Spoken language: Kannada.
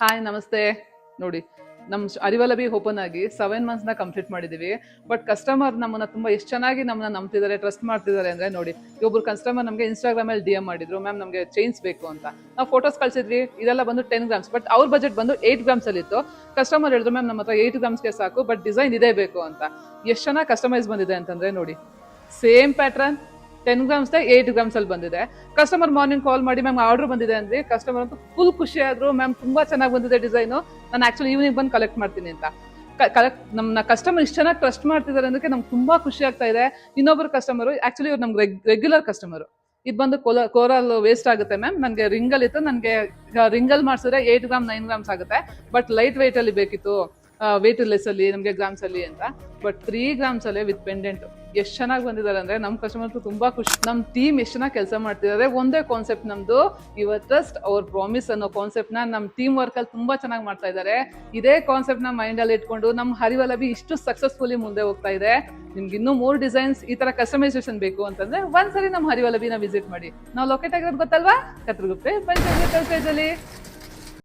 ಹಾಯ್ ನಮಸ್ತೆ. ನೋಡಿ, ನಮ್ಮ ಅರಿವಲಬಿ ಓಪನ್ ಆಗಿ 7 months ಕಂಪ್ಲೀಟ್ ಮಾಡಿದೀವಿ. ಬಟ್ ಕಸ್ಟಮರ್ ನಮ್ಮನ್ನ ತುಂಬಾ ಎಷ್ಟು ಚೆನ್ನಾಗಿ ನಮ್ಮನ್ನ ನಂಬ್ತಿದ್ದಾರೆ, ಟ್ರಸ್ಟ್ ಮಾಡ್ತಿದ್ದಾರೆ ಅಂದ್ರೆ ನೋಡಿ, ಒಬ್ರು ಕಸ್ಟಮರ್ ನಮಗೆ ಇನ್ಸ್ಟಾಗ್ರಾಮ್ ಅಲ್ಲಿ DM ಮಾಡಿದ್ರು, ಮ್ಯಾಮ್ ನಮಗೆ ಚೈನ್ಸ್ ಬೇಕು ಅಂತ. ನಾವು ಫೋಟೋಸ್ ಕಳ್ಸಿದ್ವಿ, ಇದೆಲ್ಲ ಬಂದು 10 grams, ಬಟ್ ಅವ್ರ ಬಜೆಟ್ ಬಂದು 8 grams ಅಲ್ಲಿ ಇತ್ತು. ಕಸ್ಟಮರ್ ಹೇಳಿದ್ರು, ಮ್ಯಾಮ್ ನಮ್ಮ ಹತ್ರ 8 grams ಸಾಕು, ಬಟ್ ಡಿಸೈನ್ ಇದೇ ಬೇಕು ಅಂತ. ಎಷ್ಟು ಚೆನ್ನಾಗಿ ಕಸ್ಟಮೈಸ್ ಬಂದಿದೆ ಅಂತಂದ್ರೆ ನೋಡಿ, ಸೇಮ್ ಪ್ಯಾಟ್ರನ್ 10 grams 8 grams ಅಲ್ಲಿ ಬಂದಿದೆ. ಕಸ್ಟಮರ್ ಮಾರ್ನಿಂಗ್ ಕಾಲ್ ಮಾಡಿ, ಮ್ಯಾಮ್ ಆರ್ಡರ್ ಬಂದಿದೆ ಅಂದ್ರೆ ಕಸ್ಟಮರ್ ಅಂತೂ ಫುಲ್ ಖುಷಿ ಆದ್ರು, ಮ್ಯಾಮ್ ತುಂಬಾ ಚೆನ್ನಾಗಿ ಬಂದಿದೆ ಡಿಸೈನು, ನಾನು ಆಕ್ಚುಲಿ ಈವ್ನಿಂಗ್ ಬಂದು ಕಲೆಕ್ಟ್ ಮಾಡ್ತೀನಿ ಅಂತ. ಕಲೆಕ್ಟ್ ನಮ್ಮ ಕಸ್ಟಮರ್ ಇಷ್ಟು ಚೆನ್ನಾಗಿ ಟ್ರಸ್ಟ್ ಮಾಡ್ತಿದ್ದಾರೆ ಅಂದ್ರೆ ನಮ್ಗೆ ತುಂಬಾ ಖುಷಿ ಆಗ್ತಾ ಇದೆ. ಇನ್ನೊಬ್ಬರು ಕಸ್ಟಮರ್ ಆಕ್ಚುಲಿ ಇವ್ರು ನಮ್ಗೆ ರೆಗ್ಯುಲರ್ ಕಸ್ಟಮರ್. ಇದು ಬಂದು ಕೋರಲ್ ವೇಸ್ಟ್ ಆಗುತ್ತೆ ಮ್ಯಾಮ್, ನನಗೆ ರಿಂಗಲ್ ಇತ್ತು, ನನಗೆ ರಿಂಗಲ್ ಮಾಡಿಸಿದ್ರೆ 8 grams 9 grams ಆಗುತ್ತೆ, ಬಟ್ ಲೈಟ್ ವೆಯ್ಟ್ ಅಲ್ಲಿ ಬೇಕಿತ್ತು, ವೇಟ್ ಲೆಸ್ ಅಲ್ಲಿ ನಮಗೆ ಗ್ರಾಮ್ಸ್ ಅಲ್ಲಿ ಅಂತ. ಬಟ್ 3 grams ಅಲ್ಲೇ ವಿತ್ ಪೆಂಡೆಂಟ್ ಎಷ್ಟು ಚೆನ್ನಾಗಿ ಬಂದಿದ್ದಾರೆ ಅಂದ್ರೆ ನಮ್ಮ ಕಸ್ಟಮರ್ ತುಂಬಾ ಖುಷಿ. ನಮ್ಮ ಟೀಮ್ ಎಷ್ಟು ಚೆನ್ನಾಗಿ ಕೆಲಸ ಮಾಡ್ತಿದ್ದಾರೆ. ಒಂದೇ ಕಾನ್ಸೆಪ್ಟ್ ನಮ್ದು, ಯುವರ್ ಟ್ರಸ್ಟ್ ಅವರ್ ಪ್ರಾಮಿಸ್ ಅನ್ನೋ ಕಾನ್ಸೆಪ್ಟ್ ನ ನಮ್ಮ ಟೀಮ್ ವರ್ಕ್ ಅಲ್ಲಿ ತುಂಬಾ ಚೆನ್ನಾಗಿ ಮಾಡ್ತಾ ಇದ್ದಾರೆ. ಇದೇ ಕಾನ್ಸೆಪ್ಟ್ ನ ಮೈಂಡ್ ಅಲ್ಲಿ ಇಟ್ಕೊಂಡು ನಮ್ಮ ಹರಿವಲಬಿ ಇಷ್ಟು ಸಕ್ಸಸ್ಫುಲಿ ಮುಂದೆ ಹೋಗ್ತಾ ಇದೆ. ನಿಮ್ಗೆ ಇನ್ನೂ 3 ಡಿಸೈನ್ಸ್ ಈ ತರ ಕಸ್ಟಮೈಸೇಷನ್ ಬೇಕು ಅಂತಂದ್ರೆ ಒಂದ್ಸರಿ ನಮ್ಮ ಹರಿವಲಬಿನ ವಿಸಿಟ್ ಮಾಡಿ. ನಾವು ಲೊಕೇಟ್ ಆಗಿರೋದು ಗೊತ್ತಲ್ವಾ, ಕತ್ರಗುಪ್ಪೆ ಪಂಚಾಯತ್ ಅಲ್ಲಿ.